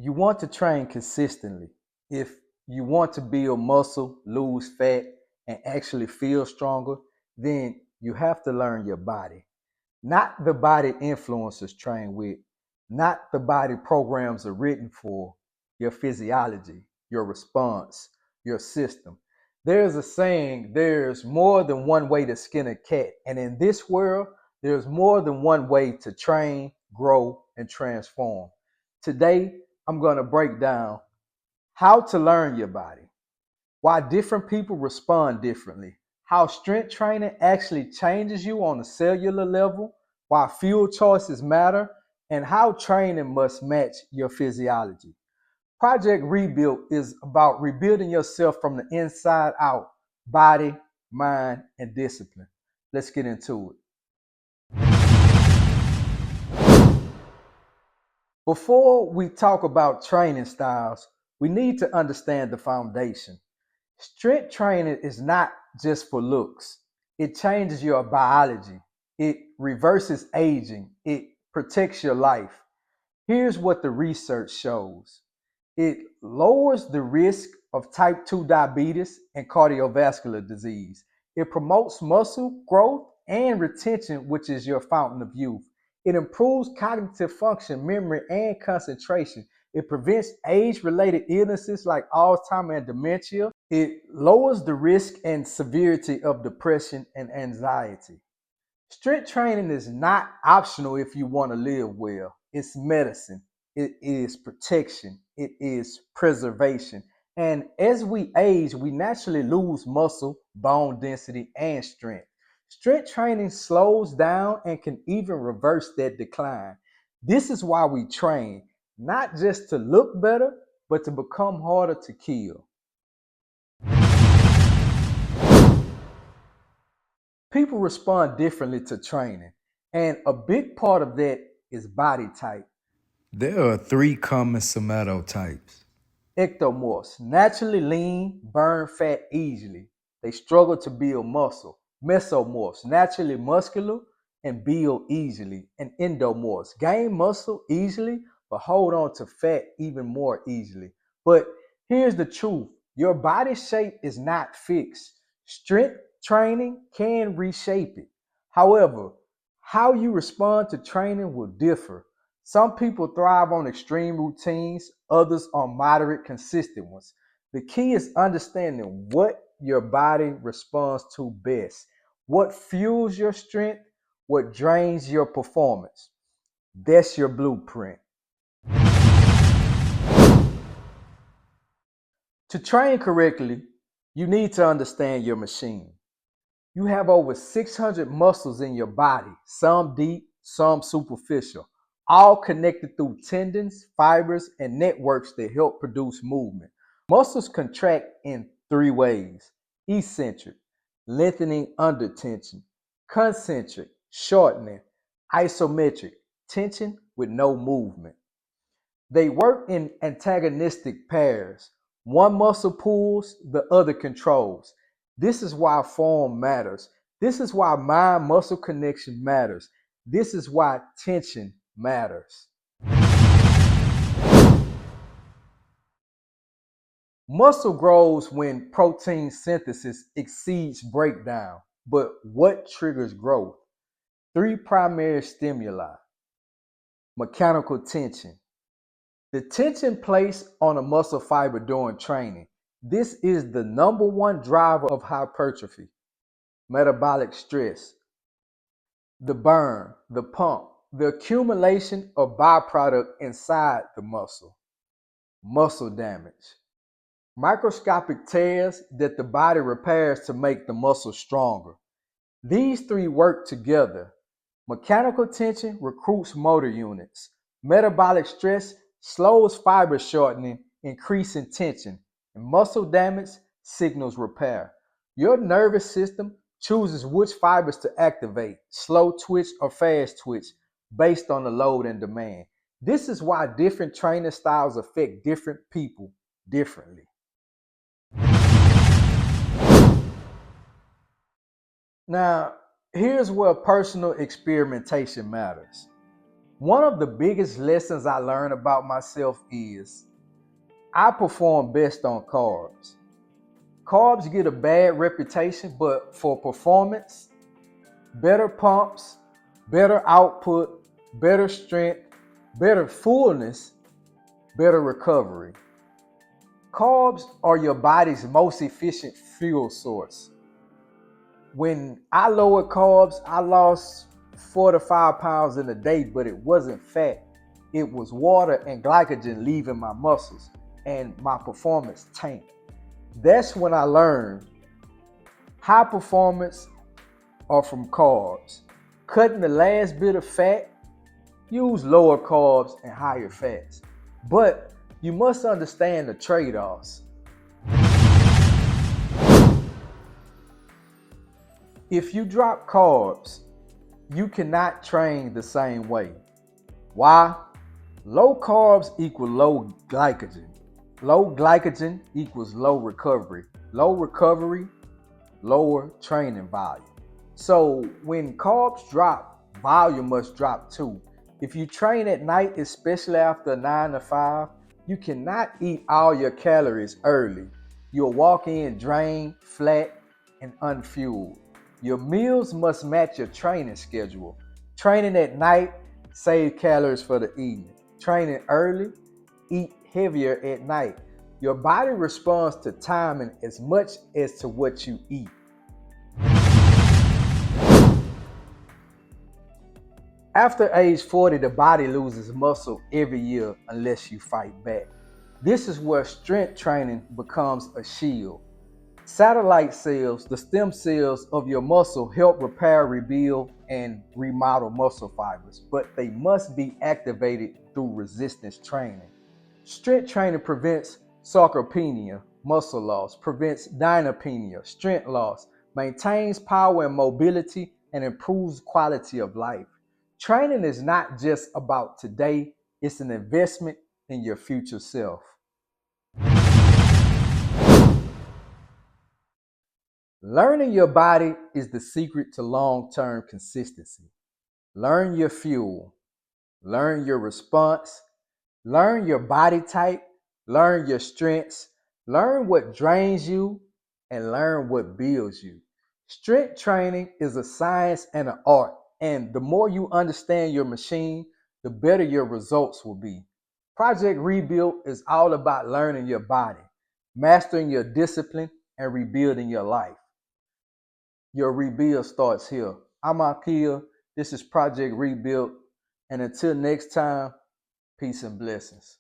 you want to train consistently, if you want to build muscle, lose fat, and actually feel stronger, then you have to learn your body. Not the body influencers train with, not the body programs are written for, your physiology, your response, your system. There's a saying, there's more than one way to skin a cat. And in this world, there's more than one way to train, grow, and transform. Today, I'm going to break down how to learn your body, why different people respond differently, how strength training actually changes you on a cellular level, why fuel choices matter, and how training must match your physiology. Project Rebuild is about rebuilding yourself from the inside out, body, mind, and discipline. Let's get into it. Before we talk about training styles, we need to understand the foundation. Strength training is not just for looks. It changes your biology. It reverses aging. It protects your life. Here's what the research shows. It lowers the risk of type 2 diabetes and cardiovascular disease. It promotes muscle growth and retention, which is your fountain of youth. It improves cognitive function, memory, and concentration. It prevents age-related illnesses like Alzheimer's and dementia. It lowers the risk and severity of depression and anxiety. Strength training is not optional if you want to live well. It's medicine. It is protection. It is preservation. And as we age, we naturally lose muscle, bone density, and strength. Strength training slows down and can even reverse that decline. This is why we train, not just to look better, but to become harder to kill. People respond differently to training, and a big part of that is body type. There are three common somatotypes. Ectomorphs naturally lean, burn fat easily. They struggle to build muscle. Mesomorphs naturally muscular and build easily. And endomorphs gain muscle easily but hold on to fat even more easily. But here's the truth, your body shape is not fixed. Strength training can reshape it. However, how you respond to training will differ. Some people thrive on extreme routines, others on moderate, consistent ones. The key is understanding what your body responds to best, what fuels your strength, what drains your performance. That's your blueprint. To train correctly, you need to understand your machine. You have over 600 muscles in your body, some deep, some superficial, all connected through tendons, fibers, and networks that help produce movement. Muscles contract in three ways: eccentric, lengthening under tension; concentric, shortening; isometric, tension with no movement. They work in antagonistic pairs. One muscle pulls, the other controls. This is why form matters. This is why mind muscle connection matters. This is why tension matters. Muscle grows when protein synthesis exceeds breakdown. But what triggers growth? Three primary stimuli: mechanical tension, the tension placed on a muscle fiber during training. This is the number one driver of hypertrophy. Metabolic stress, the burn, the pump, the accumulation of byproduct inside the muscle. Muscle damage, microscopic tears that the body repairs to make the muscle stronger. These three work together. Mechanical tension recruits motor units. Metabolic stress slows fiber shortening, increasing tension. And muscle damage signals repair. Your nervous system chooses which fibers to activate, slow twitch or fast twitch, based on the load and demand. This is why different training styles affect different people differently. Now, here's where personal experimentation matters. One of the biggest lessons I learned about myself is I perform best on carbs. Carbs get a bad reputation, but for performance, better pumps, better output, better strength, better fullness, better recovery. Carbs are your body's most efficient fuel source. When I lowered carbs, I lost 4 to 5 pounds in a day, but it wasn't fat. It was water and glycogen leaving my muscles, and my performance tanked. That's when I learned high performance are from carbs. Cutting the last bit of fat, use lower carbs and higher fats. But you must understand the trade-offs. If you drop carbs, you cannot train the same way. Why? Low carbs equal low glycogen. Low glycogen equals low recovery. Low recovery, lower training volume. So when carbs drop, volume must drop too. If you train at night, especially after 9 to 5, you cannot eat all your calories early. You'll walk in drained, flat, and unfueled. Your meals must match your training schedule. Training at night, save calories for the evening. Training early, eat heavier at night. Your body responds to timing as much as to what you eat. After age 40, the body loses muscle every year unless you fight back. This is where strength training becomes a shield. Satellite cells, the stem cells of your muscle, help repair, rebuild, and remodel muscle fibers, but they must be activated through resistance training. Strength training prevents sarcopenia, muscle loss, prevents dynapenia, strength loss, maintains power and mobility, and improves quality of life. Training is not just about today, it's an investment in your future self. Learning your body is the secret to long-term consistency. Learn your fuel, learn your response, learn your body type, learn your strengths, learn what drains you, and learn what builds you. Strength training is a science and an art, and the more you understand your machine, the better your results will be. Project Rebuild is all about learning your body, mastering your discipline, and rebuilding your life. Your rebuild starts here. I'm Aqil. This is Project Rebuild. And until next time, peace and blessings.